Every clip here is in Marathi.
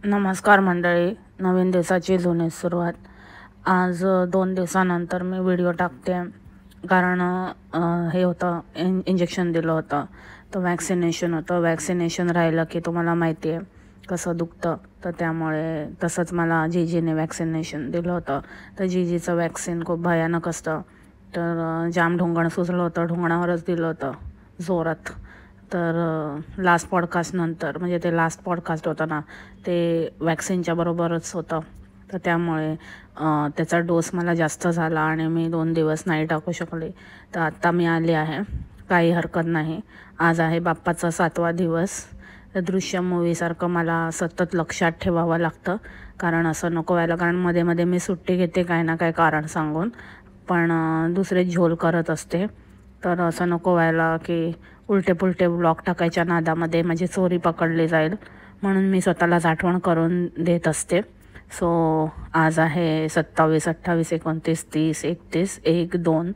नमस्कार मंडळी, नवीन दिवसाची जुनी सुरुवात. आज 2 दिवसानंतर मी व्हिडिओ टाकते कारण हे होतं इंजेक्शन दिलं होतं. तर वॅक्सिनेशन होतं. वॅक्सिनेशन राहिलं की तुम्हाला माहिती आहे कसं दुखतं. तर त्यामुळे तसंच मला जीजीने वॅक्सिनेशन दिलं होतं. तर जीजीचं वॅक्सिन खूप भयानक असतं. तर जाम ढोंगण सुचलं होतं, ढोंगणावरच दिलं होतं जोरात. तर लास्ट पॉडकास्टनंतर म्हणजे ते लास्ट पॉडकास्ट होतं ना, ते वॅक्सिनच्या बरोबरच होतं. तर त्यामुळे त्याचा डोस मला जास्त झाला आणि मी 2 दिवस नाही टाकू शकले. तर आत्ता मी आले आहे, काही हरकत नाही. आज आहे बाप्पाचा 7वा दिवस. तर दृश्यम मूवीसारखं मला सतत लक्षात ठेवावं लागतं, कारण असं नको व्हायला. कारण मध्ये मध्ये मी सुट्टी घेते काय ना काय कारण सांगून, पण दुसरे झोल करत असते. तर असं नको व्हायला की उलटे पुलटे ब्लॉग टाकायच्या नादामध्ये माझी चोरी पकडली जाईल, म्हणून मी स्वतःलाच आठवण करून देत असते. सो आज आहे 27, 28, 29, 30, 31, 1, 2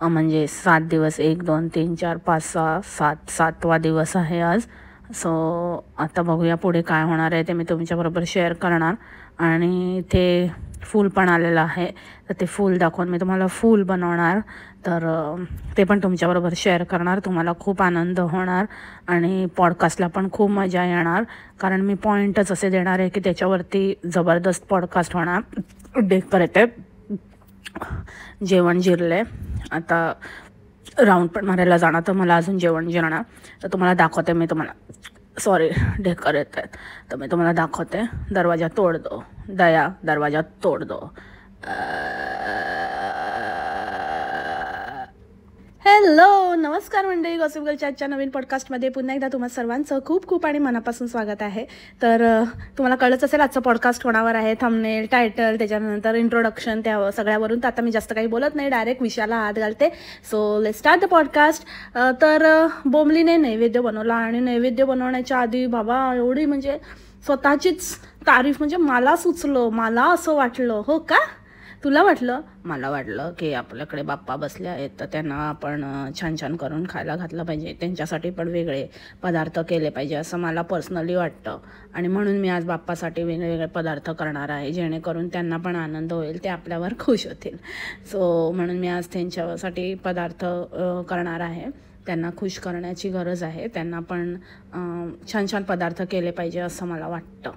म्हणजे 7 दिवस. 1, 2, 3, 4, 5, 6, 7 7वा दिवस आहे आज. सो आता बघूया पुढे काय होणार आहे, ते मी तुमच्याबरोबर शेअर करणार. आणि ते फूल पण आलेलं आहे, तर ते फूल दाखवून मी तुम्हाला फूल बनवणार. तर ते पण तुमच्याबरोबर शेअर करणार. तुम्हाला खूप आनंद होणार आणि पॉडकास्टला पण खूप मजा येणार, कारण मी पॉईंटच असे देणार आहे की त्याच्यावरती जबरदस्त पॉडकास्ट होणार. डेकर येते, जेवण जिरले, आता राऊंड पण मारायला जाणार, तर मला अजून जेवण जिरणार. तर तुम्हाला दाखवते मी तुम्हाला. सॉरी, ढेकर येत आहेत, तर मी तुम्हाला दाखवते. दरवाजा तोड दो दया, दरवाजा तोड दो. हॅलो, नमस्कार मंडळी. गॉसिप गर्लच्या आजच्या नवीन पॉडकास्टमध्ये पुन्हा एकदा तुम्हा सर्वांचं खूप खूप आणि मनापासून स्वागत आहे. तर तुम्हाला कळलंच असेल आजचं पॉडकास्ट होणार आहे. थंबनेल, टायटल, त्याच्यानंतर इंट्रोडक्शन, त्या सगळ्यावरून. तर आता मी जास्त काही बोलत नाही, डायरेक्ट विषयाला हात घालते. So let's start the podcast. तर बोमलीने नैवेद्य बनवला आणि नैवेद्य बनवण्याच्या आधी बाबा एवढी म्हणजे स्वतःचीच तारीफ, म्हणजे मला सुचलं, मला असं वाटलं. हो का? तुला वाटलं? मला वाटलं की आपल्याकडे बाप्पा बसले आहेत, तर त्यांना आपण छान छान करून खायला घातलं पाहिजे, त्यांच्यासाठी पण वेगळे पदार्थ केले पाहिजे असं मला पर्सनली वाटतं. आणि म्हणून मी आज बाप्पासाठी वेगवेगळे पदार्थ करणार आहे, जेणेकरून त्यांना पण आनंद होईल, ते आपल्यावर खुश होतील. सो म्हणून मी आज त्यांच्यासाठी पदार्थ करणार आहे. त्यांना खुश करण्याची गरज आहे. त्यांना पण छान छान पदार्थ केले पाहिजे असं मला वाटतं.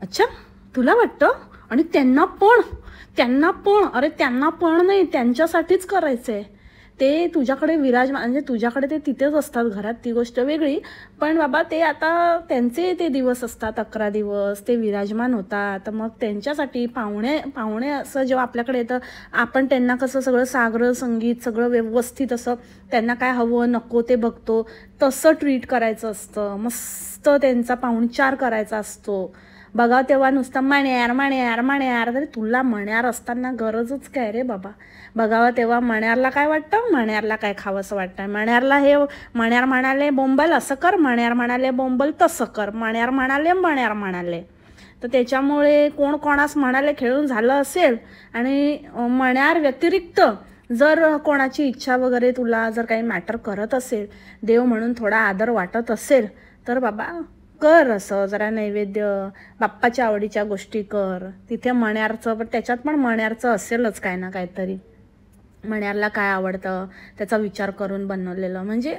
अच्छा, तुला वाटतं? आणि त्यांना पण अरे त्यांना पण नाही, त्यांच्यासाठीच करायचं आहे. ते तुझ्याकडे विराजमान, म्हणजे तुझ्याकडे ते तिथेच असतात घरात, ती गोष्ट वेगळी. पण बाबा ते आता त्यांचे ते दिवस असतात, 11 दिवस ते विराजमान होतात. तर मग त्यांच्यासाठी पाहुणे असं जेव्हा आपल्याकडे येतं, आपण त्यांना कसं सगळं सागर संगीत सगळं व्यवस्थित असं त्यांना काय हवं नको ते बघतो, तसं ट्रीट करायचं असतं. मस्त त्यांचा पाहुणचार करायचा असतो. बघा तेव्हा नुसतं मण्यार. तरी तुला मण्यार असताना गरजच काय रे बाबा? बघावं तेव्हा मण्यारला काय वाटतं, मण्यारला काय खावंसं वाटतं. मण्यारला हे मण्यार म्हणाले बोंबल असं कर, मण्यार म्हणाले बोंबल तसं कर, मण्यार म्हणाले. तर त्याच्यामुळे कोण कोणास म्हणाले खेळून झालं असेल. आणि मण्यार व्यतिरिक्त जर कोणाची इच्छा वगैरे तुला जर काही मॅटर करत असेल, देव म्हणून थोडा आदर वाटत असेल, तर बाबा कर असं जरा नैवेद्य, बाप्पाच्या आवडीच्या गोष्टी कर. तिथे मण्यारचं, पण त्याच्यात पण मण्यारचं असेलच काय ना काहीतरी. मण्यारला काय आवडतं त्याचा विचार करून बनवलेलं. म्हणजे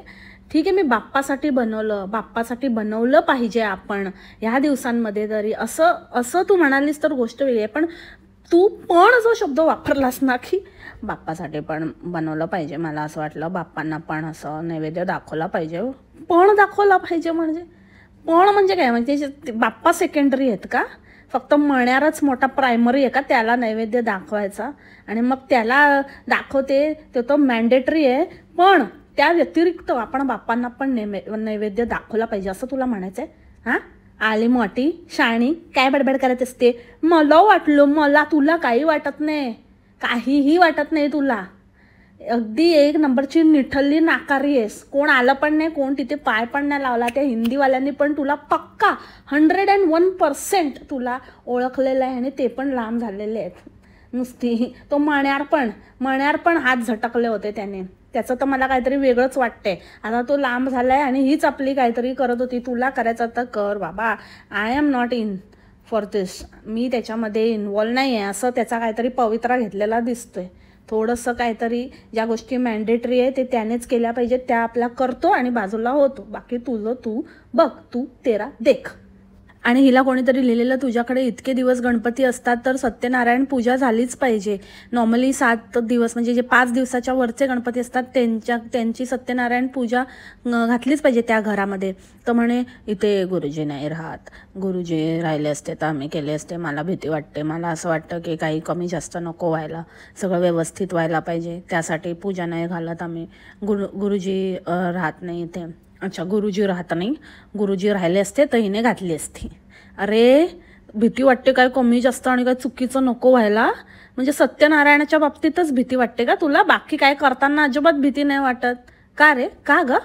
ठीक आहे, मी बाप्पासाठी बाप्पासाठी बनवलं पाहिजे आपण ह्या दिवसांमध्ये तरी, असं तू म्हणालीस तर गोष्ट वेगळी आहे. पण तू पण जो शब्द वापरलास ना की बाप्पासाठी पण बनवलं पाहिजे, मला असं वाटलं बाप्पांना पण असं नैवेद्य दाखवला पाहिजे. पण दाखवला पाहिजे म्हणजे काय? म्हणजे बाप्पा सेकंडरी आहेत का? फक्त मण्यारच मोठा प्रायमरी आहे का त्याला नैवेद्य दाखवायचा? आणि मग त्याला दाखवते तो मॅन्डेटरी आहे, पण त्या व्यतिरिक्त आपण बाप्पांना पण नैवेद्य दाखवला पाहिजे असं तुला म्हणायचं आहे? हां, आली मोठी शाणी काय बडबड करत असते. मला वाटलं, मला तुला काही वाटत नाही, काहीही वाटत नाही तुला. अगदी 1 नंबरची निठल्ली नाकारी आहेस. कोण आलं पण नाही, कोण तिथे पाय पण नाही लावला. त्या हिंदीवाल्यांनी पण तुला पक्का 101% तुला ओळखलेलं आहे, आणि ते पण लांब झालेले आहेत. नुसती तो मण्यार पण हात झटकले होते त्याने. त्याचं तर मला काहीतरी वेगळंच वाटतंय. आता तो लांब झालाय आणि हीच आपली काहीतरी करत होती. तुला करायचं तर कर बाबा. I am not in. For this. मी त्याच्यामध्ये इन्वॉल्व नाही आहे असं त्याचा काहीतरी पवित्रा घेतलेला दिसतोय. थोडंसं काहीतरी ज्या गोष्टी मॅन्डेटरी आहे ते त्यानेच केल्या पाहिजेत त्या आपला करतो आणि बाजूला होतो. बाकी तुझं तू बघ, तू तेरा देख. आणि हिला कोणीतरी लिहिलेलं, तुझ्याकडे इतके दिवस गणपती असतात तर सत्यनारायण पूजा झालीच पाहिजे. नॉर्मली 7 दिवस म्हणजे जे 5 दिवसाच्या वरचे गणपती असतात त्यांची सत्यनारायण पूजा घातलीच पाहिजे त्या घरामध्ये. तर म्हणे इथे गुरुजी नाही राहत, गुरुजी राहिले असते तर आम्ही केले असते. मला भीती वाटते, मला असं वाटतं की काही कमी जास्त नको व्हायला, सगळं व्यवस्थित व्हायला पाहिजे, त्यासाठी पूजा नाही घालत आम्ही. गुरुजी राहत नाही इथे. अच्छा, गुरुजी राहत नाही, गुरुजी राहिले असते तर हिने घातली असती. अरे भीती वाटते काय कमी जास्त आणि काय चुकीचं नको व्हायला? म्हणजे सत्यनारायणाच्या बाबतीतच भीती वाटते का तुला? बाकी काय करताना अजिबात भीती नाही वाटत का रे? का ग?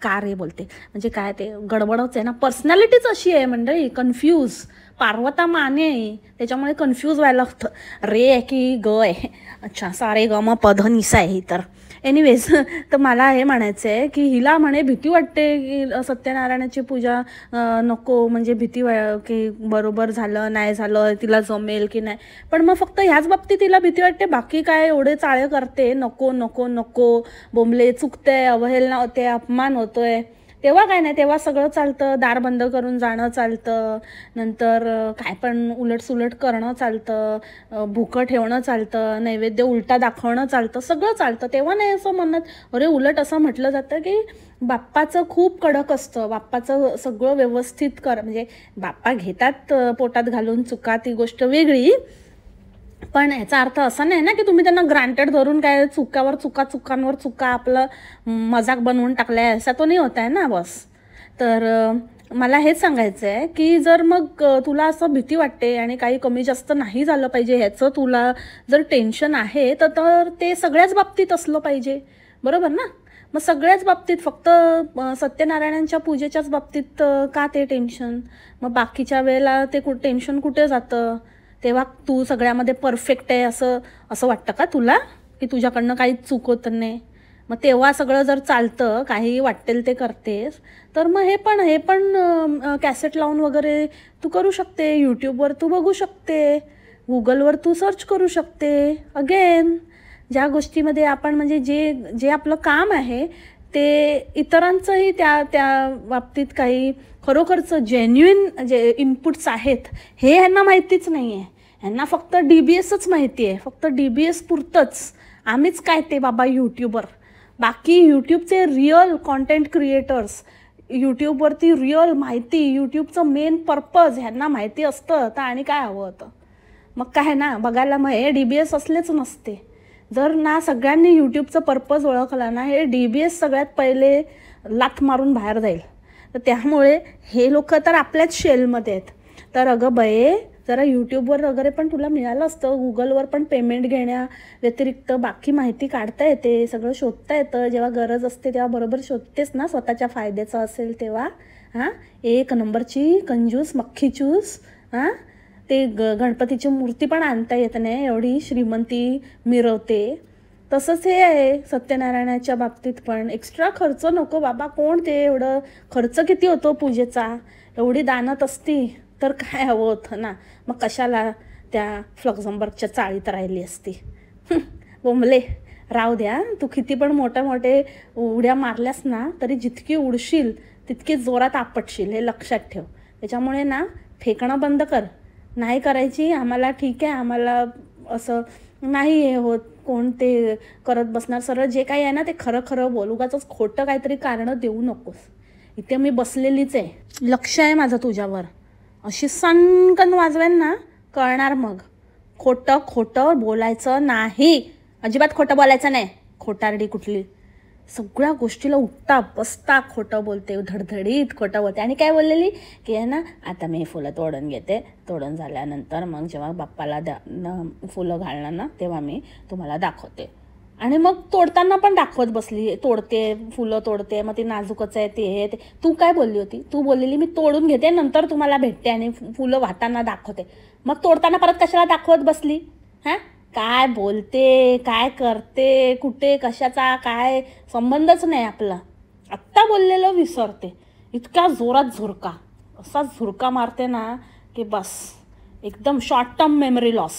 का रे बोलते म्हणजे काय, ते गडबडच आहे ना. पर्सनॅलिटीच अशी आहे मंडळी, कन्फ्यूज. पार्वता माने त्याच्यामुळे कन्फ्यूज व्हायला होतं. रे आहे की ग आहे? अच्छा, सारे ग म पध निसा आहे. तर एनिवेज तर मला हे म्हणायचं आहे की हिला म्हणे भीती वाटते की सत्यनारायणाची पूजा नको, म्हणजे भीती की बरोबर झालं नाही झालं, तिला जमेल की नाही. पण मग फक्त ह्याच बाबतीत तिला भीती वाटते, बाकी काय एवढे चाळे करते नको नको नको, बोंबले चुकते, अवहेलना होते, अपमान होतोय, तेव्हा काय नाही, तेव्हा सगळं चालतं. दार बंद करून जाणं चालतं, नंतर काय पण उलटसुलट करणं चालतं, भुकं ठेवणं चालतं, नैवेद्य उलटा दाखवणं चालतं, सगळं चालतं. तेव्हा नाही असं म्हणत. अरे उलट असं म्हटलं जातं की बाप्पाचं खूप कडक असतं, बाप्पाचं सगळं व्यवस्थित कर, म्हणजे बाप्पा घेतात पोटात घालून चुका, ती गोष्ट वेगळी. पण याचा अर्थ असा नाही ना की तुम्ही त्यांना ग्रांटेड धरून काय चुकांवर चुका आपलं मजाक बनवून टाकलाय, असा तो नाही होत आहे ना बस. तर मला हेच सांगायचं आहे की जर मग तुला असं भीती वाटते आणि काही कमी जास्त नाही झालं पाहिजे ह्याचं तुला जर टेन्शन आहे तर ते सगळ्याच बाबतीत असलं पाहिजे, बरोबर ना? मग सगळ्याच बाबतीत, फक्त सत्यनारायणांच्या पूजेच्याच बाबतीत का ते टेन्शन? मग बाकीच्या वेळेला ते टेन्शन कुठे जातं? तेव्हा तू सगळ्यामध्ये परफेक्ट आहे असं वाटतं का तुला की तुझ्याकडनं काहीच चूक होत नाही? मग तेव्हा सगळं जर चालतं, काही वाटेल ते करतेस, तर मग हे पण कॅसेट लावून वगैरे तू करू शकते. यूट्यूबवर तू बघू शकते, गुगलवर तू सर्च करू शकते. अगेन ज्या गोष्टीमध्ये आपण म्हणजे जे आपलं काम आहे ते इतरांचंही त्या बाबतीत काही खरोखरचं जेन्युइन जे इनपुट्स आहेत हे ह्यांना माहितीच नाही आहे. ह्यांना फक्त DBSच माहिती आहे, फक्त DBS पुरतंच. आम्हीच काय ते बाबा यूट्यूबर. बाकी यूट्यूबचे रिअल कॉन्टेंट क्रिएटर्स, यूट्यूबवरती रिअल माहिती, यूट्यूबचं मेन पर्पज ह्यांना माहिती असतं तर आणि काय हवं होतं? मग काय ना बघायला, मग हे DBS असलेच नसते. जर ना सगळ्यांनी यूट्यूबचं पर्पज ओळखला ना, हे DBS सगळ्यात पहिले लाथ मारून बाहेर जाईल. तर त्यामुळे हे लोक तर आपल्याच शेलमध्ये आहेत. तर अगं बये, जरा यूट्यूबवर वगैरे पण तुला मिळालं असतं, गुगलवर पण पेमेंट घेण्या व्यतिरिक्त बाकी माहिती काढता येते, सगळं शोधता येतं. जेव्हा गरज असते तेव्हा बरोबर शोधतेस ना, स्वतःच्या फायद्याचं असेल तेव्हा. हां, एक नंबरची कंजूस मक्खी चूस. हां, ते गणपतीची मूर्ती पण आणता येत नाही, एवढी श्रीमंती मिरवते. तसंच हे आहे सत्यनारायणाच्या बाबतीत पण. एक्स्ट्रा खर्च नको बाबा, कोण ते एवढं खर्च किती होतो पूजेचा, एवढी दानत असती तर काय हवं होतं ना. मग कशाला त्या फ्लक्झमबर्गच्या चाळीत राहिली असती? बोंबले राहू द्या. तू किती पण मोठे उड्या मारल्यास ना तरी जितकी उडशील तितकी जोरात आपटशील, हे लक्षात ठेव. त्याच्यामुळे ना फेकणं बंद कर. नाही करायची आम्हाला, ठीक आहे, आम्हाला असं नाही हे होत, कोण ते करत बसणार. सरळ जे काही आहे ना ते खरं खरं बोल, उगाचच खोटं काहीतरी कारणं देऊ नकोस. इथे मी बसलेलीच आहे, लक्ष आहे माझं तुझ्यावर. अशी सणकन वाजवेन ना कळणार मग. खोटं बोलायचं नाही, अजिबात खोटं बोलायचं नाही. खोटारडी कुठली, सगळ्या गोष्टीला उठता बसता खोटं बोलते, धडधडीत खोटं बोलते. आणि काय बोललेली की आहे ना, आता मी फुलं तोडून घेते, तोडून झाल्यानंतर मग जेव्हा बाप्पाला फुलं घालणार ना तेव्हा मी तुम्हाला दाखवते. आणि मग तोडताना पण दाखवत बसली, तोडते फुलं तोडते, मग ती नाजूकच आहे ते. तू काय बोलली होती? तू बोललेली मी तोडून घेते नंतर तुम्हाला भेटते आणि फुलं वाहताना दाखवते. मग तोडताना परत कशाला दाखवत बसली? हां, काय बोलते, काय करते, कुठे कशाचा काय संबंधच नाही आपला. आत्ता बोललेलं विसरते. इतका जोरात झुरका, असा झुरका मारते ना की बस एकदम शॉर्ट टर्म मेमरी लॉस.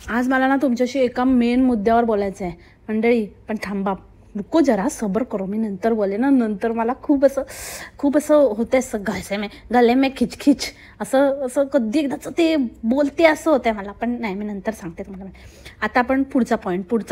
आज मला ना तुमच्याशी एका मेन मुद्द्यावर बोलायचं आहे मंडळी. पण थांबा, रुको जरा, सबर करो, मी नंतर बोले ना. नंतर मला खूप असं होतं असं गले में खिचखिच असं कधी एकदाच ते बोलते असं होतं मला. पण नाही, मी नंतर सांगते तुम्हाला. आता आपण पुढचा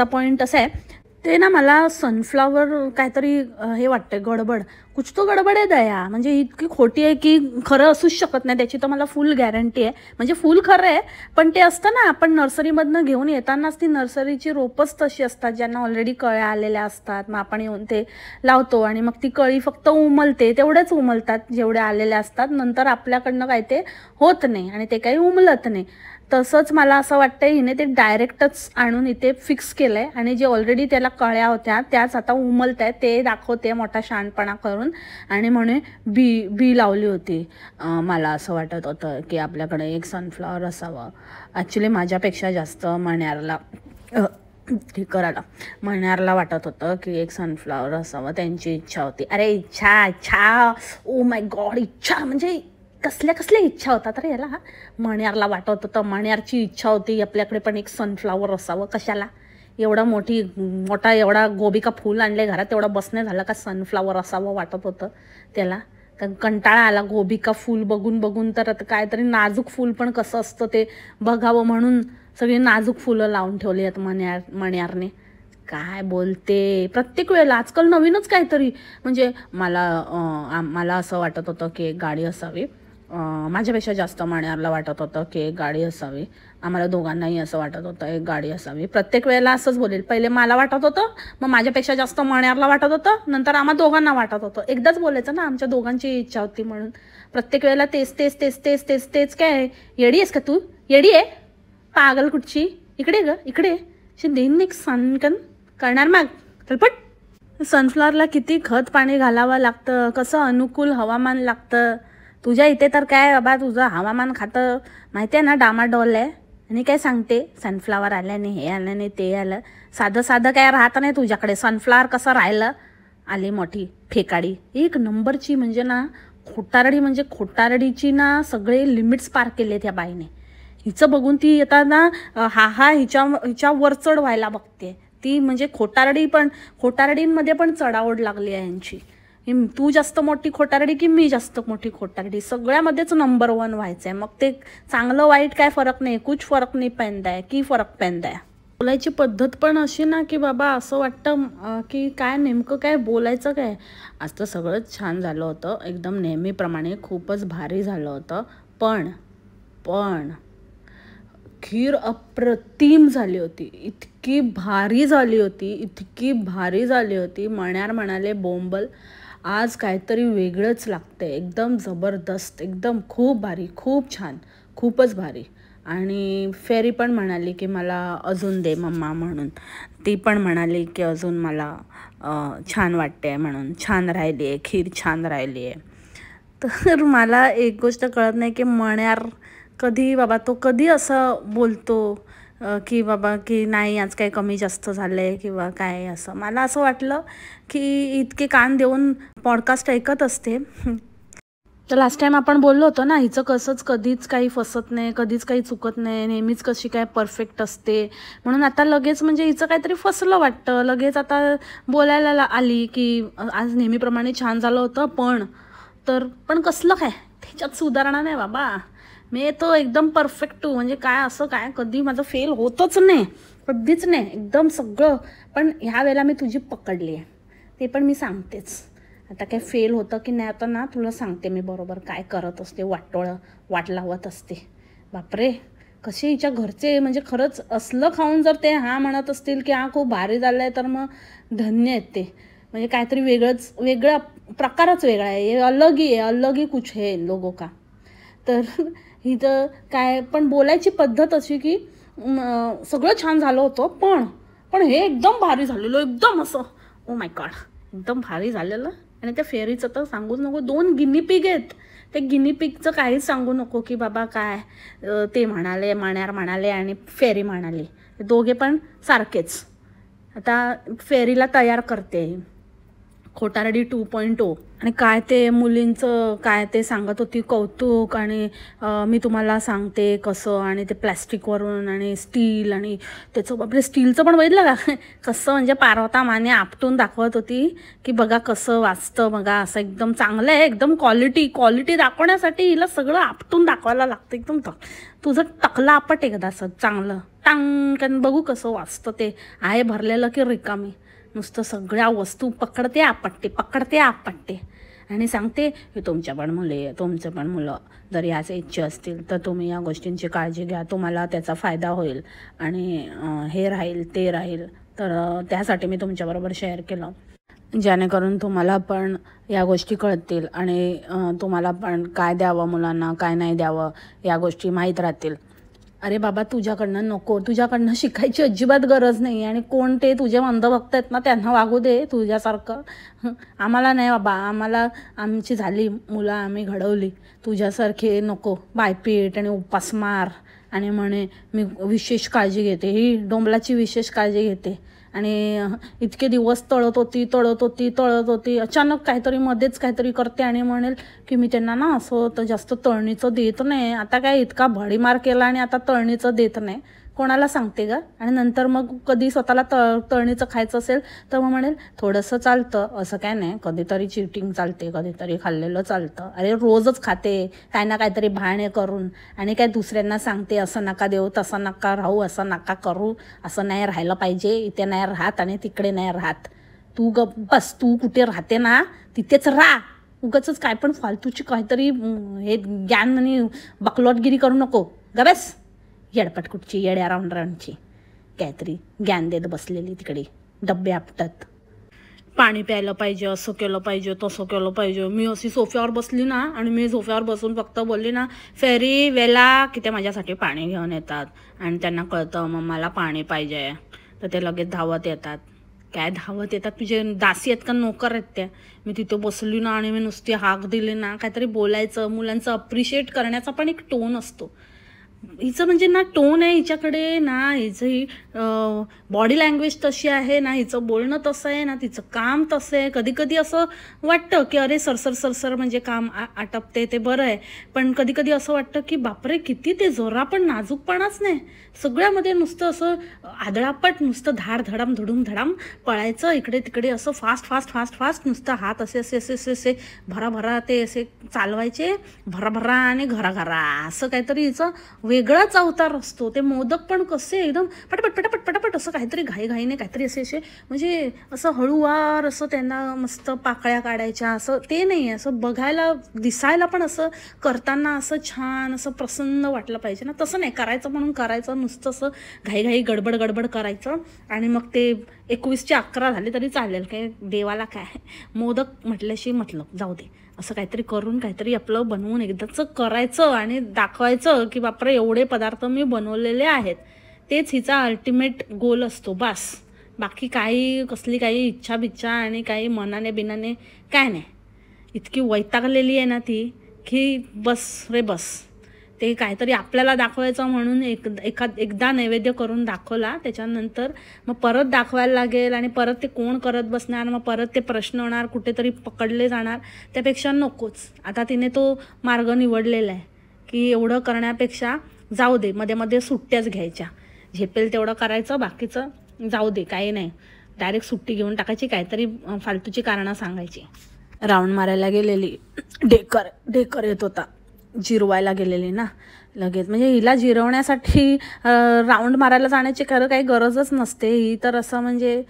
पॉईंट असा आहे, ते ना मला सनफ्लावर काहीतरी हे वाटतंय, गडबड, कुछ तो गडबड आहे दया. म्हणजे इतकी खोटी आहे की खरं असूच शकत नाही, त्याची तर मला फुल गॅरंटी आहे. म्हणजे फुल खरं आहे, पण ते असतं ना, आपण नर्सरीमधनं घेऊन येतानाच ती नर्सरीची रोपच तशी असतात ज्यांना ऑलरेडी कळ्या आलेल्या असतात. मग आपण येऊन ते लावतो आणि मग ती कळी फक्त उमलते, तेवढेच उमलतात जेवढे आलेले असतात. नंतर आपल्याकडनं काय ते होत नाही आणि ते काही उमलत नाही. तसंच मला असं वाटतं हिने ते डायरेक्टच आणून इथे फिक्स केलं आहे आणि जे ऑलरेडी त्याला कळ्या होत्या त्याच आता उमलत आहेत ते दाखवते मोठा शहाणपणा करून. आणि म्हणून बी लावली होती. मला असं वाटत होतं की आपल्याकडे एक सनफ्लॉवर असावं. ॲक्च्युली माझ्यापेक्षा जास्त मण्यारला मण्यारला वाटत होतं की एक सनफ्लॉवर असावं. त्यांची इच्छा होती. अरे इच्छा ओ माय गॉड, इच्छा म्हणजे कसल्या इच्छा होता तर याला. मण्यारला वाटत होतं, मण्यारची इच्छा होती आपल्याकडे पण एक सनफ्लावर असावं. कशाला एवढा मोठा एवढा गोबिका फूल आणले घरात, तेवढा बसणे झालं का सनफ्लावर असावं वाटत होतं त्याला. कंटाळा आला गोबिका फूल बघून. तर काहीतरी नाजूक फूल पण कसं असतं ते बघावं म्हणून सगळी नाजूक फुलं लावून ठेवली आहेत मण्यारने. काय बोलते प्रत्येक वेळेला, आजकाल नवीनच काहीतरी. म्हणजे मला असं वाटत होतं की एक गाडी असावी. माझ्यापेक्षा जास्त मण्यारला वाटत होतं की एक गाडी असावी. आम्हाला दोघांनाही असं वाटत होतं एक गाडी असावी. प्रत्येक वेळेला असंच बोलेल, पहिले मला वाटत होतं, मग माझ्यापेक्षा जास्त मण्यारला वाटत होतं, नंतर आम्हा दोघांना वाटत होतं. एकदाच बोलायचं ना, आमच्या दोघांची इच्छा होती म्हणून. प्रत्येक वेळेला तेच काय येडी आहेस का तू? येडी आहे पागल कुठची? इकडे देईन एक सनकन करणार मग चलपट. सनफ्लॉवरला किती खत पाणी घालावं लागतं, कसं अनुकूल हवामान लागतं. तुझ्या इथे तर काय बाबा, तुझं हवामान खातं माहिती आहे ना, डामाडोल आहे. आणि काय सांगते, सनफ्लॉवर आल्याने हे आलं नाही ते आलं, साधं काय राहतं नाही तुझ्याकडे. सनफ्लॉवर कसं राहिलं, आली मोठी फेकाडी एक नंबरची. म्हणजे ना खोटारडीची ना सगळे लिमिट्स पार केले त्या बाईने. हिचं बघून ती आता ना हिच्या वर चढ व्हायला बघते ती. म्हणजे खोटारडींमध्ये पण चढाओढ लागली आहे यांची. तू जास्त मोठी खोटारडी की मी जास्त मोठी खोटारडी, सगळ्यामध्येच नंबर 1 व्हायचं आहे. मग ते चांगलं वाईट काय फरक नाही, कुछ फरक नाही पैंदा है, की फरक पैंदा है. बोलायची पद्धत पण अशी ना की बाबा असं वाटतं की काय नेमकं काय बोलायचं काय. आज तर सगळंच छान झालं होतं, एकदम नेहमीप्रमाणे खूपच भारी झालं होतं. पण खीर अप्रतिम झाली होती, इतकी भारी झाली होती. मण्यार म्हणाले बोंबल, आज काहीतरी वेगळंच लागतंय, एकदम जबरदस्त, एकदम खूप भारी, खूप छान, खूपच भारी. आणि फेरी पण म्हणाली की मला अजून दे मम्मा म्हणून. ती पण म्हणाली की अजून मला छान वाटते म्हणून, छान राहिली आहे खीर, छान राहिली आहे. तर मला एक गोष्ट कळत नाही की मण्यार तो कधी असं बोलतो की बाबा की नाही आज काही कमी जास्त झालं आहे किंवा काय असं. मला असं वाटलं की इतके कान देऊन पॉडकास्ट ऐकत असते. तर लास्ट टाइम आपण बोललो होतो ना, हिचं कसंच कधीच काही फसत नाही, कधीच काही चुकत नाही, नेहमीच कशी काय परफेक्ट असते. म्हणून आता लगेच म्हणजे हिचं काहीतरी फसलं वाटतं, लगेच आता बोलायला आली की आज नेहमीप्रमाणे छान झालं होतं. पण कसलं काय, त्याच्यात सुधारणा नाही बाबा. मी तो एकदम परफेक्ट म्हणजे काय असं काय कधी माझं फेल होतच नाही, कधीच नाही, एकदम सगळं. पण ह्या वेळेला मी तुझी पकडली आहे ते पण मी सांगतेच. आता काय फेल होतं की नाही आता ना तुला सांगते मी बरोबर काय करत असते, वाट लावत असते. बापरे कसे हिच्या घरचे म्हणजे खरंच असलं खाऊन जर ते म्हणत असतील की खूप भारी झालं आहे तर मग धन्य आहेत ते. म्हणजे काहीतरी वेगळा प्रकारच वेगळा आहे, अलग ही कुछ है लोगों का. तर हिचं काय पण बोलायची पद्धत अशी की सगळं छान झालं होतं पण हे एकदम भारी झालेलं, एकदम असं ओ माय गॉड एकदम भारी झालेलं. आणि त्या फेरीचं तर सांगूच नको, 2 गिनीपिग आहेत. ते गिनीपिगचं काहीच सांगू नको की बाबा काय ते म्हणाले, मण्यार म्हणाले आणि फेरी म्हणाली, दोघे पण सारखेच. आता फेरीला तयार करते, खोटारडी 2.0 आणि काय ते मुलींचं काय ते सांगत होती कौतुक आणि मी तुम्हाला सांगते कसं आणि ते प्लॅस्टिकवरून आणि स्टील आणि त्याचं बापरे स्टीलचं पण बघितलं का कसं म्हणजे पार्वता माने आपटून दाखवत होती की बघा कसं वाचतं बघा असं एकदम चांगलं आहे एकदम क्वालिटी दाखवण्यासाठी हिला सगळं आपटून दाखवायला लागतं एकदम तुझं टकला आपट एकदा असं चांगलं टांग बघू कसं वाचतं ते आहे भरलेलं की रिकामी नुसतं सगळ्या वस्तू पकडते आपटते आणि सांगते की तुमच्या पण मुलं जर याचे इच्छा असतील तर तुम्ही या गोष्टींची काळजी घ्या तुम्हाला त्याचा फायदा होईल आणि हे राहील ते राहील तर त्यासाठी मी तुमच्याबरोबर शेअर केलं जेणेकरून तुम्हाला पण या गोष्टी कळतील आणि तुम्हाला पण काय द्यावं मुलांना काय नाही द्यावं या गोष्टी माहीत राहतील. अरे बाबा तुझ्याकडनं नको तुझ्याकडनं शिकायची अजिबात गरज नाही आणि कोण ते तुझे अंधभक्त आहेत ना त्यांना वागू दे तुझ्यासारखं आम्हाला नाही बाबा आम्हाला आमची झाली मुलं आम्ही घडवली तुझ्यासारखे नको बायपीट आणि उपासमार आणि म्हणे मी विशेष काळजी घेते ही डोंबलाची विशेष काळजी घेते आणि इतके दिवस तळत होती अचानक काहीतरी मध्येच काहीतरी करते आणि म्हणेल की मी त्यांना ना असं तर जास्त तळणीचं देत नाही आता काय इतका भडीमार केला आणि आता तळणीचं देत नाही कोणाला सांगते का आणि नंतर मग कधी स्वतःला तळणीचं खायचं असेल तर मग म्हणेल थोडंसं चालतं असं काय नाही कधीतरी चीटिंग चालते कधीतरी खाल्लेलं चालतं अरे रोजच खाते काय ना काहीतरी भाणे करून आणि काय दुसऱ्यांना सांगते असं नका देऊ तसं नका राहू असं नका करू असं नाही राहायला पाहिजे इथे नाही राहत आणि तिकडे नाही राहत तू बस तू कुठे राहते ना तिथेच राहा उगाचच काय पण फालतूची काहीतरी हे ज्ञान आणि बकलॉटगिरी करू नको गबस येडपट कुठची येड्या राऊंडरांची काहीतरी ज्ञान देत बसलेली तिकडे डब्बे आपटत पाणी प्यायला पाहिजे असं केलं पाहिजे तसं केलं पाहिजे मी अशी सोफ्यावर बसली ना आणि मी सोफ्यावर बसून फक्त बोलली ना फेरी वेला की ते माझ्यासाठी पाणी घेऊन येतात आणि त्यांना कळतं मग मला पाणी पाहिजे तर ते लगेच धावत येतात काय धावत येतात तुझे दासी आहेत का नोकर आहेत त्या मी तिथे बसली ना आणि मी नुसती हाक दिली ना काहीतरी बोलायचं मुलांचं अप्रिशिएट करण्याचा पण एक टोन असतो हिचं म्हणजे ना टोन आहे हिच्याकडे ना हिचं ही बॉडी लँग्वेज तशी आहे ना हिचं बोलणं तसं आहे ना तिचं काम तसं आहे कधी कधी असं वाटतं की अरे सरसर म्हणजे काम आटपते ते बरं आहे पण कधी कधी असं वाटतं की बापरे किती ते जरा पण नाजूकपणाच नाही सगळ्यामध्ये नुसतं असं आदळापट नुसतं धडाम धडाम पळायचं इकडे तिकडे असं फास्ट नुसतं हात असे भराभरा ते असे चालवायचे भराभरा आणि घरा असं काहीतरी हिचं वेगळाच अवतार असतो ते मोदक पण कसे एकदम पटापट असं काहीतरी घाईने काहीतरी असे म्हणजे असं हळूवार असं त्यांना मस्त पाकळ्या काढायच्या असं ते नाही असं बघायला दिसायला पण असं करताना असं छान असं प्रसन्न वाटलं पाहिजे ना तसं नाही करायचं म्हणून करायचं नुसतं असं घाई गडबड करायचं आणि मग ते 11:21 झाले तरी चालेल काय देवाला काय मोदक म्हटल्याशी मतलब जाऊ दे असं काहीतरी करून काहीतरी आपलं बनवून एकदाच करायचं आणि दाखवायचं की बापरे एवढे पदार्थ मी बनवलेले आहेत तेच हिचा अल्टिमेट गोल असतो बस बाकी कसली काही इच्छा बिच्छा आणि काही मनाने बिनाने काय नाही इतकी वैतागलेली आहे ना ती की बस ते काहीतरी आपल्याला दाखवायचं म्हणून एकदा नैवेद्य करून दाखवला त्याच्यानंतर मग परत दाखवायला लागेल आणि परत ते कोण करत बसणार मग परत ते प्रश्न होणार कुठेतरी पकडले जाणार त्यापेक्षा नकोच आता तिने तो मार्ग निवडलेला आहे की एवढं करण्यापेक्षा जाऊ दे मध्ये सुट्ट्याच घ्यायच्या झेपेल तेवढं करायचं बाकीचं जाऊ दे काही नाही डायरेक्ट सुट्टी घेऊन टाकायची काहीतरी फालतूची कारणं सांगायची राऊंड मारायला गेलेली ढेकर येत होता जिरवायला गेलेली ना लगेच म्हणजे हिला जिरवण्यासाठी राऊंड मारायला जाण्याची खरं काही गरजच नसते ही तर असं म्हणजे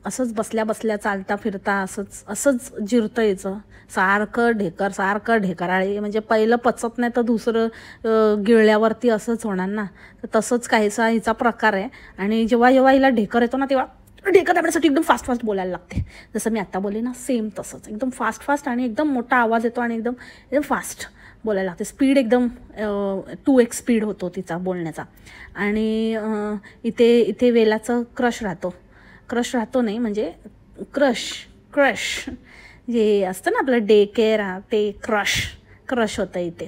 असंच बसल्या चालता फिरता असंच जिरतं यायचं सारखं ढेकराळी म्हणजे पहिलं पचत नाही तर दुसरं गिळल्यावरती असंच होणार ना तर तसंच काहीसा हिचा प्रकार आहे आणि जेव्हा हिला ढेकर येतो ना तेव्हा ढेकर आपल्यासाठी एकदम फास्ट बोलायला लागते जसं मी आता बोलले ना सेम तसंच एकदम फास्ट आणि एकदम मोठा आवाज येतो आणि एकदम फास्ट बोलायला लागते स्पीड एकदम 2x स्पीड होतो तिचा बोलण्याचा आणि इथे वेलाचं क्रश राहतो नाही म्हणजे क्रश जे असतं ना आपलं डे केअर ते क्रश होतं इथे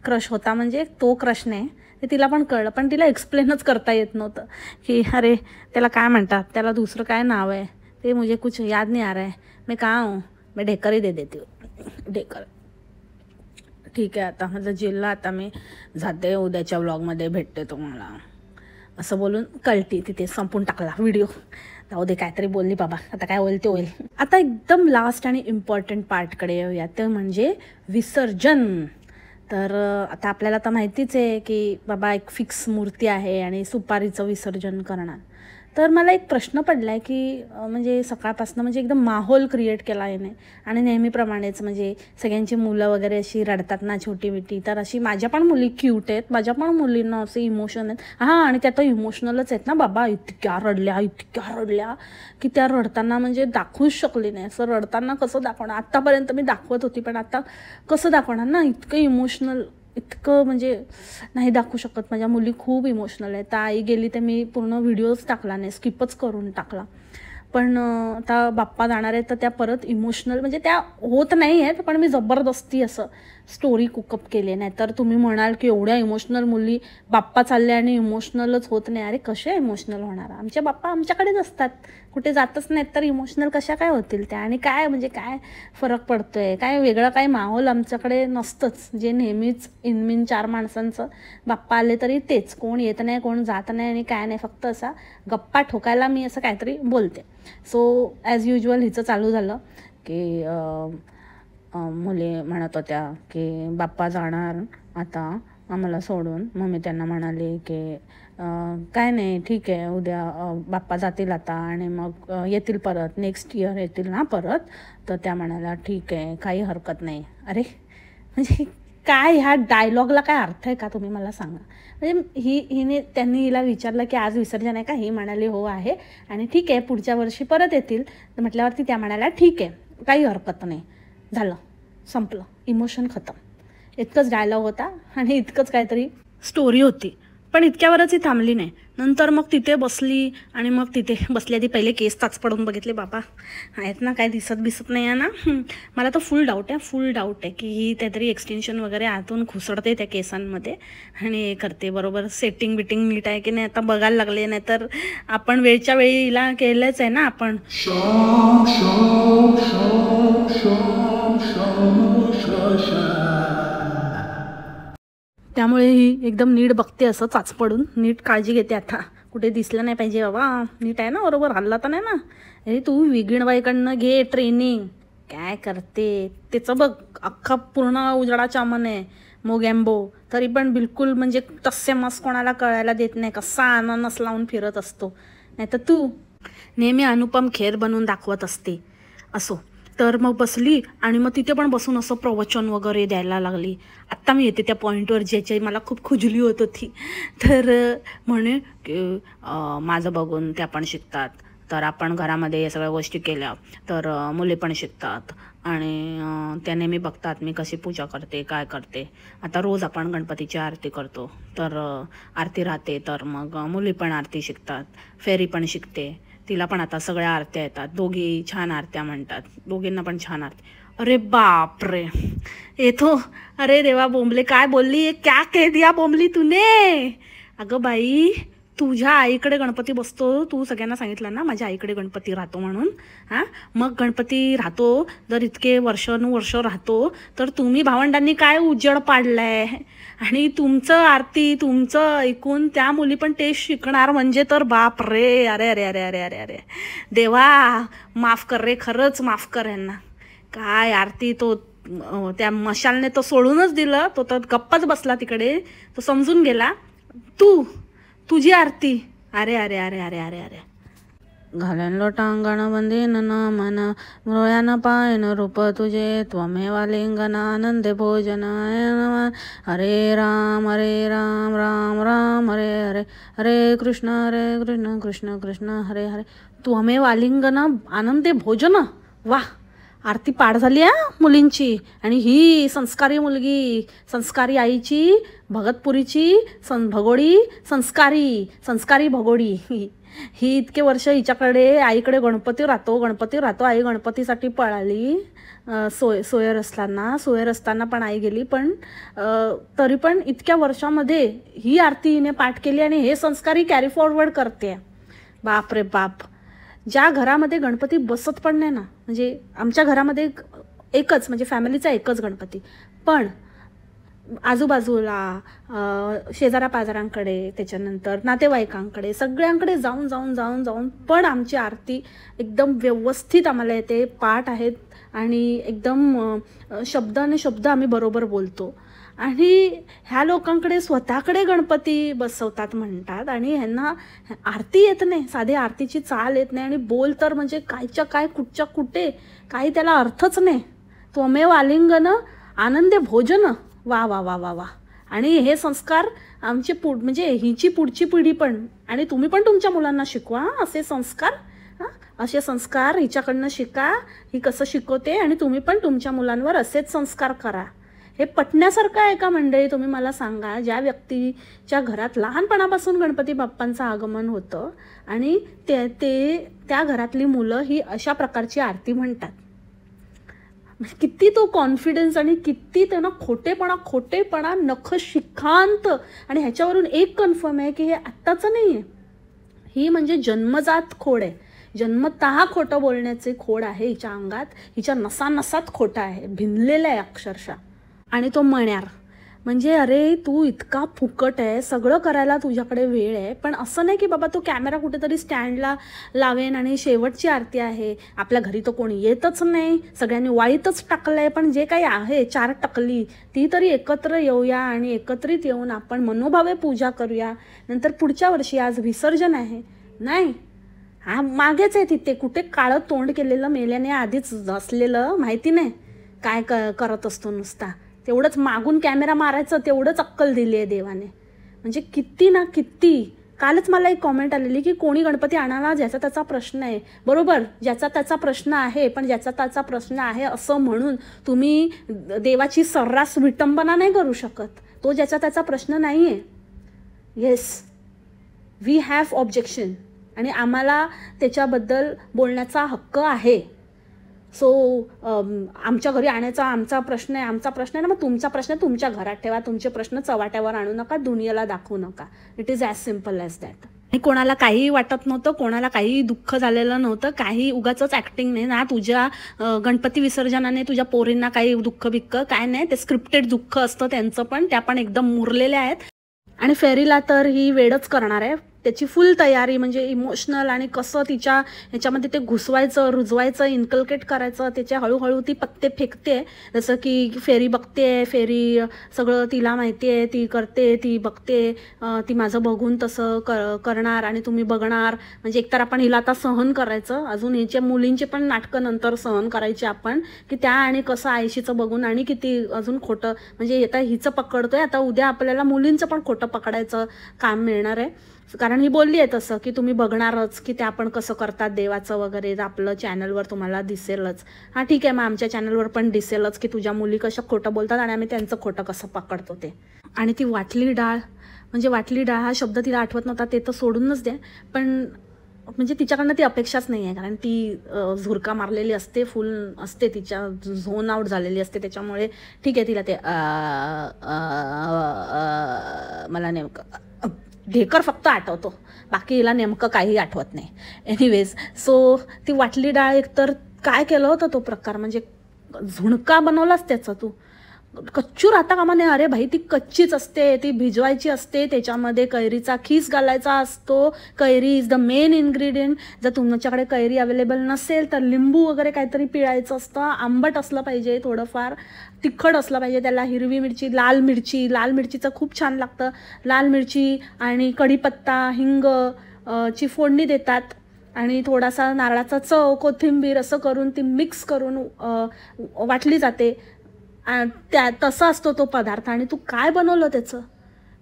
क्रश होता म्हणजे तो क्रश नाही ते तिला पण कळलं पण तिला एक्सप्लेनच करता येत नव्हतं की अरे त्याला काय म्हणतात त्याला दुसरं काय नाव आहे ते मुझे कुछ याद नहीं आ रहा है मैं कहाँ हूँ मी ढेकरही देते ढेकर. ठीक आहे, आता माझं जिल्हा, आता मी जाते, उद्याच्या व्लॉगमध्ये भेटते तुम्हाला, असं बोलून कळती तिथे संपून टाकला व्हिडिओ. जाऊ दे, काहीतरी बोलली बाबा, आता काय होईल ते होईल. आता एकदम लास्ट आणि इम्पॉर्टंट पार्टकडे येऊया, ते म्हणजे विसर्जन. तर आता आपल्याला तर माहितीच आहे की बाबा एक फिक्स मूर्ती आहे आणि सुपारीचं विसर्जन करणार. तर मला एक प्रश्न पडला आहे की म्हणजे सकाळपासून म्हणजे एकदम माहोल क्रिएट केला आहे आणि नेहमीप्रमाणेच म्हणजे सगळ्यांची मुलं वगैरे अशी रडतात ना छोटी बिटी, तर अशी माझ्या पण मुली क्यूट आहेत, माझ्या पण मुलींना असे इमोशन आहेत. हां, आणि त्या तर इमोशनलच आहेत ना बाबा, इतक्या रडल्या की त्या रडताना म्हणजे दाखवूच शकली नाही. असं रडताना कसं दाखवणार, आत्तापर्यंत मी दाखवत होती पण आता कसं दाखवणार ना, इतकं इमोशनल, इतकं म्हणजे नाही दाखवू शकत. माझ्या मुली खूप इमोशनल आहे. तर आई गेली तर मी पूर्ण व्हिडिओच टाकला नाही, स्किपच करून टाकला. पण आता बाप्पा जाणार आहे तर त्या परत इमोशनल म्हणजे त्या होत नाही आहेत, पण मी जबरदस्ती असं स्टोरी कुकअप केली. नाही तर तुम्ही म्हणाल की एवढ्या इमोशनल मुली बाप्पा चालले आणि इमोशनलच होत नाही. अरे कसे इमोशनल होणार, आमचे बाप्पा आमच्याकडेच असतात, कुठे जातच नाहीत, तर इमोशनल कशा काय होतील त्या. आणि काय म्हणजे काय फरक पडतोय, काय वेगळं काय माहोल आमच्याकडे नसतंच. जे नेहमीच इनमिन 4 माणसांचं बाप्पा आले तरी तेच, कोण येत नाही, कोण जात नाही आणि काय नाही, फक्त असा गप्पा ठोकायला मी असं काहीतरी बोलते. सो ॲज युजल हिचं चालू झालं की मुली म्हणत होत्या की बाप्पा जाणार आता आम्हाला सोडून. मग मी त्यांना म्हणाले की काय नाही, ठीक आहे, उद्या बाप्पा जातील आता आणि मग येतील परत, नेक्स्ट इयर येतील ना परत. तर त्या म्हणाल्या ठीक आहे, काही हरकत नाही. अरे म्हणजे काय, ह्या डायलॉगला काय अर्थ आहे का, तुम्ही मला सांगा. म्हणजे त्यांनी हिला विचारलं की आज विसर्जन आहे का, ही म्हणाली हो आहे आणि ठीक आहे पुढच्या वर्षी परत येतील. तर म्हटल्यावरती त्या म्हणाल्या ठीक आहे, काही हरकत नाही. झालं, संपलं, इमोशन खतम. इतकंच डायलॉग होता आणि इतकंच काहीतरी स्टोरी होती. पण इतक्यावरच ही थांबली नाही. नंतर मग तिथे बसली आणि मग तिथे बसली आधी पहिले केस पडून बघितले. बाबा आहेत ना, काय दिसत नाही आहे ना. मला तर फुल डाऊट आहे की ही काहीतरी एक्सटेन्शन वगैरे आतून घुसडते त्या केसांमध्ये आणि करते बरोबर सेटिंग बिटिंग नीट आहे की नाही आता बघायला लागले. नाही तर आपण वेळच्या वेळी हिला केलंच आहे ना आपण. त्यामुळे ही एकदम नीट बघते, असं चाचपडून नीट काळजी घेते. आता कुठे दिसलं नाही पाहिजे बाबा, नीट आहे ना, बरोबर हल्ला तर नाही ना. अरे तू विगीणबाईकडनं घे ट्रेनिंग, काय करते त्याचं बघ. अख्खा पूर्ण उजळा चामन आहे मोगॅम्बो, तरी पण बिलकुल म्हणजे तसे मस कोणाला कळायला देत नाही, कसा अननस लावून फिरत असतो. नाही तर तू नेहमी अनुपम खेर बनवून दाखवत असते. असो, तर मग बसली आणि मग तिथे पण बसून असं प्रवचन वगैरे द्यायला लागली. आत्ता मी येते त्या पॉईंटवर ज्याची मला खूप खुजली होत होती. तर म्हणे की माझं बघून त्या पण शिकतात, तर आपण घरामध्ये या सगळ्या गोष्टी केल्या तर मुले पण शिकतात आणि त्या नेहमी बघतात मी कशी पूजा करते, काय करते. आता रोज आपण गणपतीची आरती करतो, तर आरती राहते, तर मग मुली पण आरती शिकतात, फेरी पण शिकते, तिला पण आता सगळ्या आरत्या येतात, दोघी छान आरत्या म्हणतात, दोघींना पण छान आरती. अरे बाप रे, येतो. अरे देवा, बोंबले काय बोलली, क्या कह दिया बोंबली तूने. अगं बाई, तुझ्या आईकडे गणपती बसतो, तू सगळ्यांना सांगितलं ना माझ्या आईकडे गणपती राहतो म्हणून. हां, मग गणपती राहतो जर इतके वर्ष राहतो, तर तुम्ही भावंडांनी काय उजेड पाडलाय आणि तुमचं आरती तुमचं ऐकून त्या मुली पण ते शिकणार म्हणजे तर बाप रे. अरे अरे अरे अरे अरे अरे देवा, माफ कर रे, खरंच माफ कर यांना. काय आरती, तो त्या मशालने तो सोडूनच दिलं, तो तर गप्पाच बसला तिकडे, तो समजून गेला. तुझी आरती. अरे अरे अरे अरे अरे अरे घालन लोटांगण वंदेन मन मृयान पायन रूप तुझे त्वमेवा लिंगन आनंदे भोजनाय नमः. हरे राम राम राम हरे हरे, हरे कृष्ण कृष्ण कृष्ण हरे हरे, त्वमेवा लिंगन आनंदे भोजन. वाह, आरती पाठ झाली आहे मुलींची. आणि ही संस्कारी मुलगी, संस्कारी आईची, भगतपुरीची भगोडी, संस्कारी भगोडी. ही इतके वर्ष हिच्याकडे आईकडे गणपती राहतो. आई गणपतीसाठी पळाली. सोयर असताना पण आई गेली, पण तरी पण इतक्या वर्षामध्ये ही आरती हिने पाठ केली आणि हे संस्कारी कॅरी फॉरवर्ड करते. बाप रे बाप, ज्या घरामध्ये गणपती बसत पण नाही ना, म्हणजे आमच्या घरामध्ये एकच म्हणजे फॅमिलीचा एकच गणपती, पण आजूबाजूला शेजारा पाजारांकडे त्याच्यानंतर नातेवाईकांकडे सगळ्यांकडे जाऊन जाऊन जाऊन जाऊन पण आमची आरती एकदम व्यवस्थित आम्हाला येते, पाठ आहेत आणि एकदम शब्दाने शब्द आम्ही बरोबर बोलतो. आणि ह्या लोकांकडे स्वतःकडे गणपती बसवतात म्हणतात आणि ह्यांना आरती येत नाही, साधी आरतीची चाल येत नाही आणि बोल तर म्हणजे कायच्या काय कुठच्या कुठे, काही त्याला अर्थच नाही. त्वमेव आलिंगन आनंदे भोजन, वा वा वा वा वा. आणि हे संस्कार आमची म्हणजे हिची पुढची पिढी पण, आणि तुम्ही पण तुमच्या मुलांना शिकवा असे संस्कार. असे संस्कार हिच्याकडनं शिका, ही कसं शिकवते, आणि तुम्ही पण तुमच्या मुलांवर असेच संस्कार करा. हे पटण्यासारखं आहे का मंडळी? तुम्ही मला सांगा. ज्या व्यक्तीच्या घरात लहानपणापासून गणपती बाप्पांचं आगमन होतं आणि त्या घरातली मुलं ही अशा प्रकारची आरती म्हणतात, किती तो कॉन्फिडन्स आणि किती त्यांना खोटेपणा नखशिखांत. आणि ह्याच्यावरून एक कन्फर्म आहे की हे आत्ताचं नाही आहे, ही म्हणजे जन्मजात खोड आहे, जन्मतः खोटं बोलण्याचे खोड आहे हिच्या अंगात, हिच्या नसानसात खोटं आहे, भिनलेलं आहे अक्षरशः. आणि तो मण्यार म्हणजे अरे तू इतका फुकट आहे, सगळं करायला तुझ्याकडे वेळ आहे, पण असं नाही की बाबा तो कॅमेरा कुठेतरी स्टँडला लावेन आणि शेवटची आरती आहे, आपल्या घरी तर कोणी येतच नाही, सगळ्यांनी वाईतच टाकलं आहे, पण जे काही आहे 4 टकली ती तरी एकत्र येऊया आणि एकत्रित येऊन आपण मनोभावे पूजा करूया, नंतर पुढच्या वर्षी आज विसर्जन आहे. नाही, हा मागेच आहे तिथे कुठे काळं तोंड केलेलं मेल्याने आधीच असलेलं माहिती नाही काय करत असतो नुसता, तेवढंच मागून कॅमेरा मारायचं, तेवढंच अक्कल दिली आहे देवाने. म्हणजे किती ना किती. कालच मला एक कॉमेंट आलेली की कोणी गणपती आणावा ज्याचा त्याचा प्रश्न आहे. बरोबर, ज्याचा त्याचा प्रश्न आहे, पण ज्याचा त्याचा प्रश्न आहे असं म्हणून तुम्ही देवाची सर्रास विटंबना नाही करू शकत. तो ज्याचा त्याचा प्रश्न नाही आहे. येस, वी हॅव ऑब्जेक्शन आणि आम्हाला त्याच्याबद्दल बोलण्याचा हक्क आहे. सो आमच्या घरी आणायचा आमचा प्रश्न आहे ना, मग तुमचा प्रश्न तुमच्या घरात ठेवा, तुमचे प्रश्न चव्हाट्यावर आणू नका, दुनियेला दाखवू नका. It is as simple as that. आणि कोणाला काही वाटत नव्हतं, कोणाला काही दुःख झालेलं नव्हतं, काही उगाचच ॲक्टिंग नाही ना. तुझ्या गणपती विसर्जनाने तुझ्या पोरींना काही दुःख बिक्क काय नाही, ते स्क्रिप्टेड दुःख असतं त्यांचं पण, त्या पण एकदम मुरलेले आहेत. आणि फेरीला तर ही वेडच करणार आहे, त्याची फुल तयारी म्हणजे इमोशनल आणि कसं तिच्या ह्याच्यामध्ये ते घुसवायचं, रुजवायचं, इन्कल्केट करायचं, त्याच्या हळूहळू ती पत्ते फेकते. जसं की फेरी बघते, फेरी सगळं तिला माहिती आहे, ती करते, ती बघते, ती माझं बघून तसं करणार आणि तुम्ही बघणार. म्हणजे एकतर आपण हिला आता सहन करायचं, अजून हिच्या मुलींचे पण नाटकं नंतर सहन करायचे आपण, की त्या आणि कसं आयशीचं बघून आणि किती अजून खोटं, म्हणजे आता हिचं पकडतोय, आता उद्या आपल्याला मुलींचं पण खोटं पकडायचं काम मिळणार आहे. कारण ही बोलली आहे तसं की तुम्ही बघणारच की ते आपण कसं करतात देवाचं वगैरे, आपलं चॅनलवर तुम्हाला दिसेलच. हां ठीक आहे, मग आमच्या चॅनलवर पण दिसेलच की तुझ्या मुली कशा खोटं बोलतात आणि आम्ही त्यांचं खोटं कसं पकडतो ते. आणि ती वाटली डाळ, म्हणजे वाटली डाळ हा शब्द तिला आठवत नव्हता ते तर सोडूनच दे, पण म्हणजे तिच्याकडनं ती अपेक्षाच नाही आहे, कारण ती झुरका मारलेली असते, फुल असते, तिच्या झोन आउट झालेली असते, त्याच्यामुळे ठीक आहे तिला ते मला नेमकं ढेकर फक्त आठवतो, बाकी हिला नेमकं काही आठवत नाही. एनिवेज, सो ती वाटली डाळ एकतर काय केलं होतं तो प्रकार, म्हणजे झुणका बनवलाच त्याचा तू, कच्चू राहता कामा नये. अरे भाई ती कच्चीच असते, ती भिजवायची असते, त्याच्यामध्ये कैरीचा खीस घालायचा असतो. कैरी इज द मेन इन्ग्रेडियंट. जर तुमच्याकडे कैरी अवेलेबल नसेल तर लिंबू वगैरे काहीतरी पिळायचं असतं. आंबट असलं पाहिजे, थोडंफार तिखट असलं पाहिजे, त्याला हिरवी मिरची, लाल मिरचीचं खूप छान लागतं. लाल मिरची आणि कढीपत्ता, हिंग ची फोडणी देतात आणि थोडासा नारळाचा चव, कोथिंबीर असं करून ती मिक्स करून वाटली जाते. तसा असतो तो पदार्थ. आणि तू काय बनवलं, त्याचं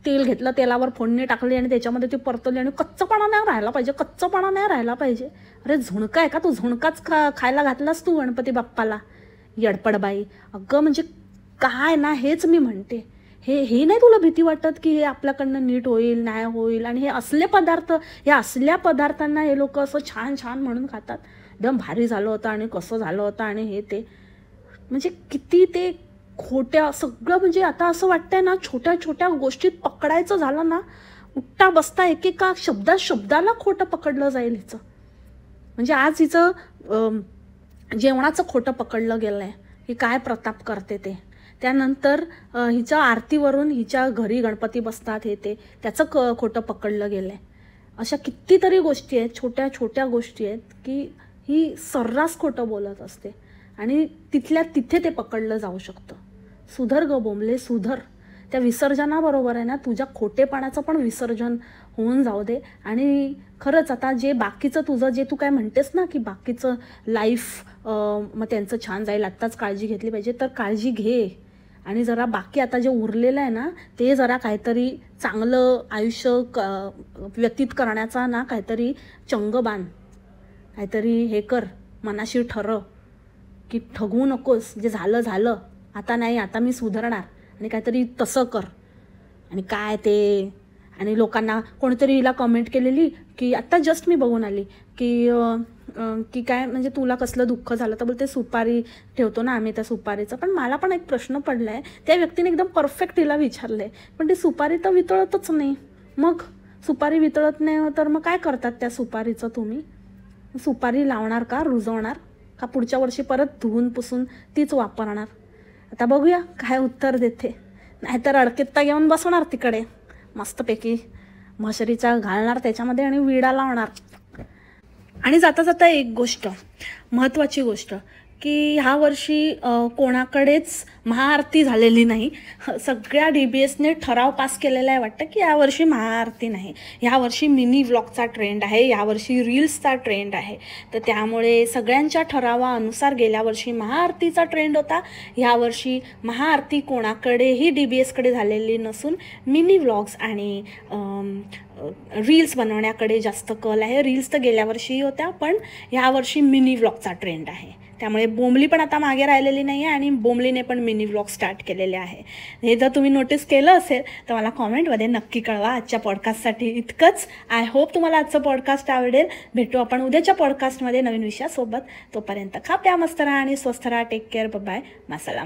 तेल घेतलं, तेलावर फोडणी टाकली आणि त्याच्यामध्ये ती परतवली आणि कच्चपणा नाही राहिला पाहिजे. अरे झुणका आहे का, तू झुणकाच खायला घातलास तू गणपती बाप्पाला, येडपडबाई. अगं म्हणजे काय ना, हेच मी म्हणते, हे नाही तुला भीती वाटत की हे आपल्याकडनं नीट होईल, नाही होईल. आणि हे असल्या पदार्थांना हे लोक असं छान छान म्हणून खातात, एकदम भारी झालं होतं आणि कसं झालं होतं आणि हे ते, म्हणजे किती ते खोट्या सगळं. म्हणजे आता असं वाटतंय ना, छोट्या छोट्या गोष्टीत पकडायचं झालं ना, उठता बसता एकेका शब्दाला खोटं पकडलं जाईल हिचं. म्हणजे आज हिचं जेवणाचं खोटं पकडलं गेलं आहे की काय प्रताप करते ते. त्यानंतर हिच्या आरतीवरून हिच्या घरी गणपती बसतात हे ते त्याचं खोटं पकडलं गेलं आहे. अशा कितीतरी गोष्टी आहेत, छोट्या छोट्या गोष्टी आहेत की ही सर्रास खोटं बोलत असते आणि तिथल्या तिथे ते पकडलं जाऊ शकतं. सुधर ग बोंबले सुधर. त्या विसर्जनाबरोबर आहे ना तुझ्या खोटेपणाचं पण विसर्जन होऊन जाऊ दे. आणि खरंच आता जे बाकीचं तुझं जे तू काय म्हणतेस ना की बाकीचं लाईफ मग त्यांचं छान जाईल, आत्ताच काळजी घेतली पाहिजे, तर काळजी घे. आणि जरा बाकी आता जे उरलेलं आहे ना ते जरा काहीतरी चांगलं आयुष्य व्यतीत करण्याचा ना काहीतरी चंग बांध, काहीतरी हे कर, मनाशी ठरव की ठगवू नकोस. जे झालं झालं, आता नाही, आता मी सुधारणार आणि काहीतरी तसं कर. आणि काय ते, आणि लोकांना कोणीतरी हिला कमेंट केलेली की आत्ता जस्ट मी बघून आली की काय म्हणजे तुला कसलं दुःख झालं, तर बोलते सुपारी ठेवतो ना आम्ही त्या सुपारीचं. पण मला पण एक प्रश्न पडला आहे, त्या व्यक्तीने एकदम परफेक्ट हिला विचारलं आहे, पण ती सुपारी तर वितळतच नाही. मग सुपारी वितळत नाही तर मग काय करतात त्या सुपारीचं तुम्ही? सुपारी लावणार का, रुजवणार का, पुढच्या वर्षी परत धुवून पुसून तीच वापरणार? आता बघूया काय उत्तर देते. नाहीतर अडकेत्ता घेऊन बसवणार तिकडे मस्तपैकी, मशरीचा घालणार त्याच्यामध्ये आणि विडा लावणार. आणि जाता जाता एक गोष्ट, महत्त्वाची गोष्ट, की ह्या वर्षी कोणाकडेच महाआरती झालेली नाही. सगळ्या DBSने ठराव पास केलेला आहे वाटतं की यावर्षी महाआरती नाही. यावर्षी मिनी व्लॉगचा ट्रेंड आहे, यावर्षी रील्सचा ट्रेंड आहे. तर त्यामुळे सगळ्यांच्या ठरावानुसार गेल्या वर्षी महाआरतीचा ट्रेंड होता, यावर्षी महाआरती कोणाकडेही DBSकडे झालेली नसून मिनी व्लॉग्स आणि रील्स बनवण्याकडे जास्त कल आहे. रील्स तर गेल्या वर्षीही होत्या, पण यावर्षी मिनी व्लॉगचा ट्रेंड आहे. त्यामुळे बोंबली पण आता मागे राहिलेली नाही आहे आणि बोंबलीने पण मिनी व्लॉग स्टार्ट केलेले आहे. हे जर तुम्ही नोटीस केलं असेल तर मला कॉमेंटमध्ये नक्की कळवा. आजच्या पॉडकास्टसाठी इतकंच. आय होप तुम्हाला आजचं पॉडकास्ट आवडेल. भेटू आपण उद्याच्या पॉडकास्टमध्ये नवीन विषयासोबत. तोपर्यंत खा प्या मस्त राहा आणि स्वस्थ राहा. Take care. बाय. मसाला